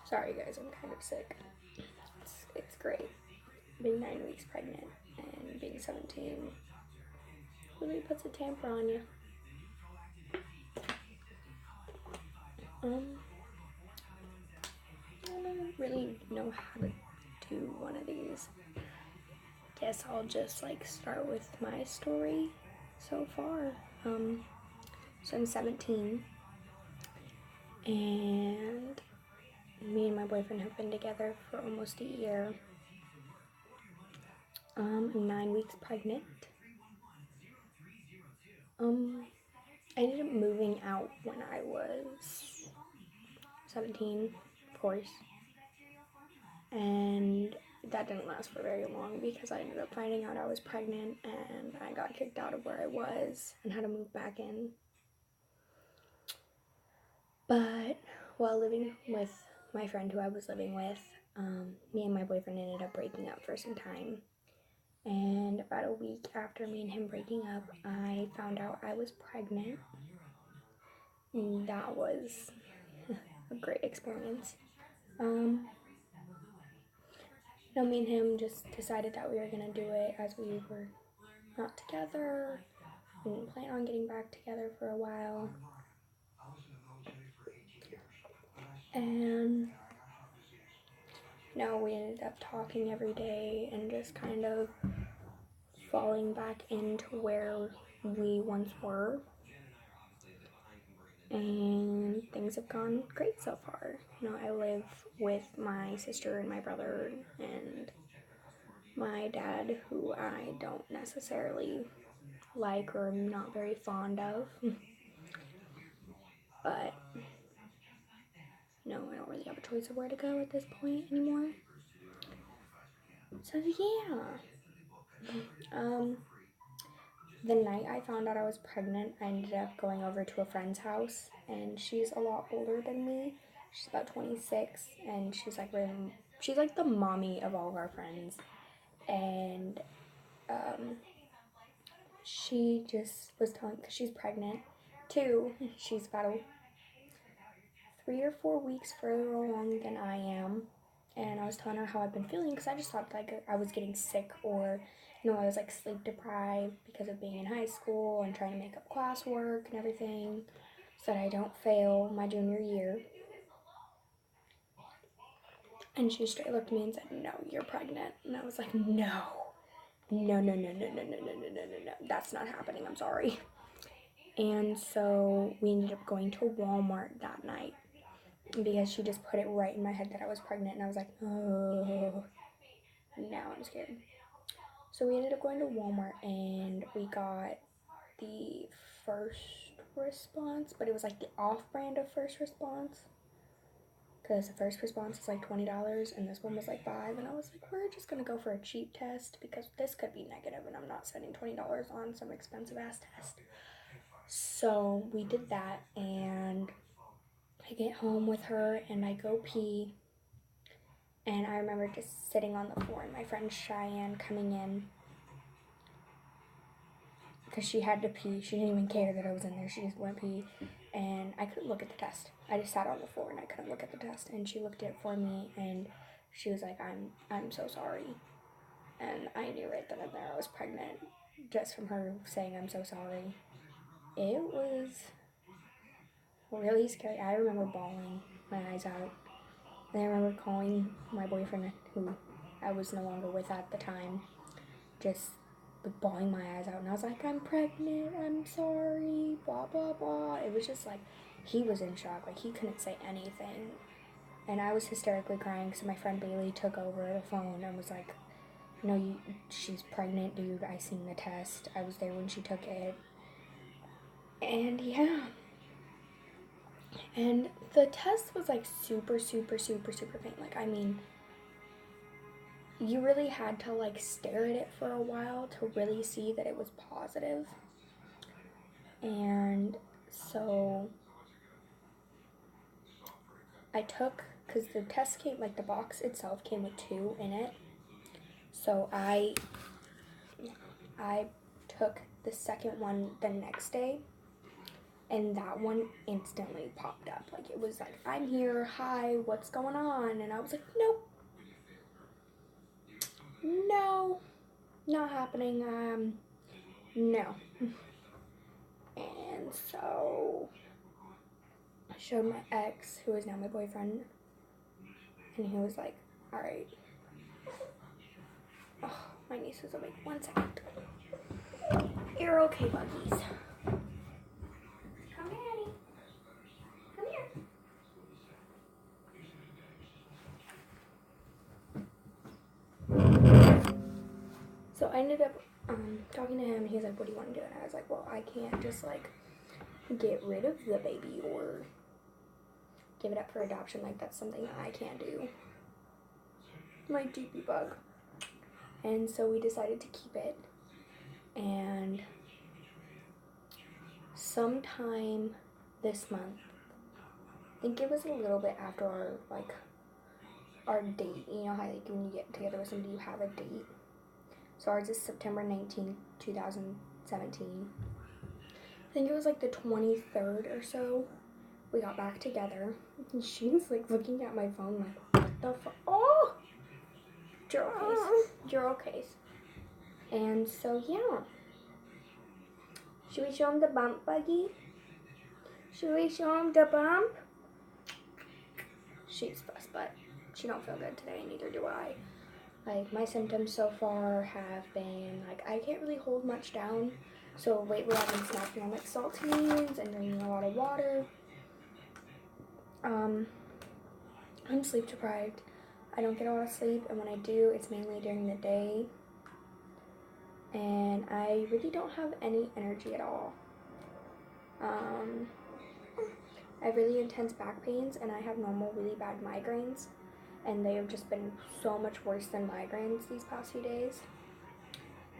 Sorry guys, I'm kind of sick. It's great being 9 weeks pregnant and being 17 really puts a tamper on you. I don't really know how to do one of these. Guess I'll just start with my story so far. So I'm 17 and me and my boyfriend have been together for almost a year. I'm 9 weeks pregnant. I ended up moving out when I was 17, of course. And that didn't last for very long because I ended up finding out I was pregnant and I got kicked out of where I was and had to move back in. But while living with my friend who I was living with, me and my boyfriend ended up breaking up for some time. And about a week after me and him breaking up, I found out I was pregnant. And that was a great experience. Me and him just decided that we were gonna do it as we were not together. We didn't plan on getting back together for a while. And we ended up talking every day and just kind of falling back into where we once were. And things have gone great so far. I live with my sister and my brother and my dad, who I don't necessarily like or am not very fond of. But I don't really have a choice of where to go at this point anymore. So yeah. The night I found out I was pregnant, I ended up going over to a friend's house, and she's a lot older than me. She's about 26, and she's like the mommy of all of our friends. And she just was telling, because she's pregnant too. She's about 3 or 4 weeks further along than I am. And I was telling her how I've been feeling because I just thought I was getting sick, or I was sleep deprived because of being in high school and trying to make up classwork and everything so that I don't fail my junior year. And she straight looked at me and said, "No, you're pregnant." And I was like, no, that's not happening, I'm sorry. And so we ended up going to Walmart that night because she just put it right in my head that I was pregnant, and I was like, oh, now I'm scared. So we ended up going to Walmart and we got the first response, but it was the off-brand of first response, because the first response is $20 and this one was $5, and I was like, we're just gonna go for a cheap test because this could be negative and I'm not spending $20 on some expensive ass test. So we did that, and I get home with her and I go pee, and I remember just sitting on the floor and my friend Cheyenne coming in because she had to pee. She didn't even care that I was in there. She just went pee, and I couldn't look at the test. I just sat on the floor and I couldn't look at the test, and she looked at it for me and she was like, I'm so sorry. And I knew right then and there I was pregnant just from her saying I'm so sorry. It was really scary. I remember bawling my eyes out. And I remember calling my boyfriend, who I was no longer with at the time, just bawling my eyes out. And I was like, I'm pregnant, I'm sorry, blah, blah, blah. It was just he was in shock. He couldn't say anything. And I was hysterically crying, so my friend Bailey took over the phone and was like, no, she's pregnant, dude. I seen the test. I was there when she took it. And yeah. And the test was super, super, super, super faint. You really had to stare at it for a while to really see that it was positive. And so I took, because the test came, the box itself came with 2 in it. So I took the second one the next day, And that one instantly popped up. Like, it was like, I'm here, hi, what's going on? And I was like, nope, no, not happening, no. And so I showed my ex, who is now my boyfriend, and he was like, all right. Oh, my niece is awake. 1 second. You're okay, Buggies. Come here, Annie. Come here. So I ended up talking to him, and he's like, what do you want to do? And I was like, well, I can't just, like, get rid of the baby or give it up for adoption. Like, that's something that I can't do. My DP bug. And so we decided to keep it. And sometime this month, I think it was a little bit after our date. You know how, like, when you get together with somebody, you have a date. So ours is September 19th, 2017. I think it was like the 23rd or so. We got back together. And she was like looking at my phone like, what the fuck? Oh! Jewel case. Jewel case. And so, yeah. Should we show him the bump, Buggy? Should we show him the bump? She's fussed, but she don't feel good today, neither do I. Like, my symptoms so far have been, like, I can't really hold much down. So lately I've been snacking on, like, saltines and drinking a lot of water. I'm sleep deprived. I don't get a lot of sleep, and when I do, it's mainly during the day. And I really don't have any energy at all. I have really intense back pains, and I have normal really bad migraines. And they have just been so much worse than migraines these past few days,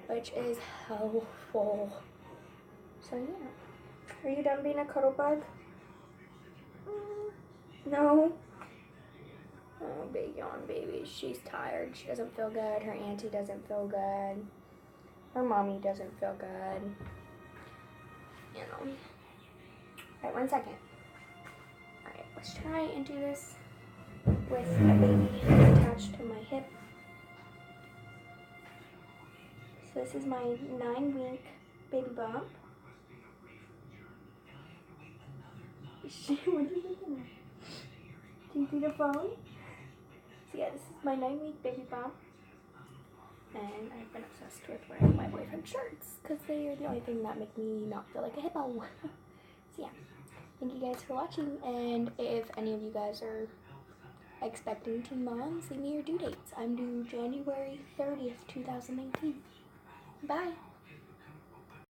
which is helpful. So yeah. Are you done being a cuddle bug? No? Oh, big yawn baby. She's tired. She doesn't feel good. Her auntie doesn't feel good. Her mommy doesn't feel good. You know. Alright, 1 second. Alright, let's try and do this with a baby attached to my hip. So this is my 9-week baby bump. What are you looking at? Do you see the phone? So yeah, this is my 9-week baby bump. And I've been obsessed with wearing my boyfriend's shirts because they are the only thing that make me not feel like a hippo. So yeah, thank you guys for watching, and if any of you guys are expecting teen moms, leave me your due dates. I'm due January 30th, 2019. Bye!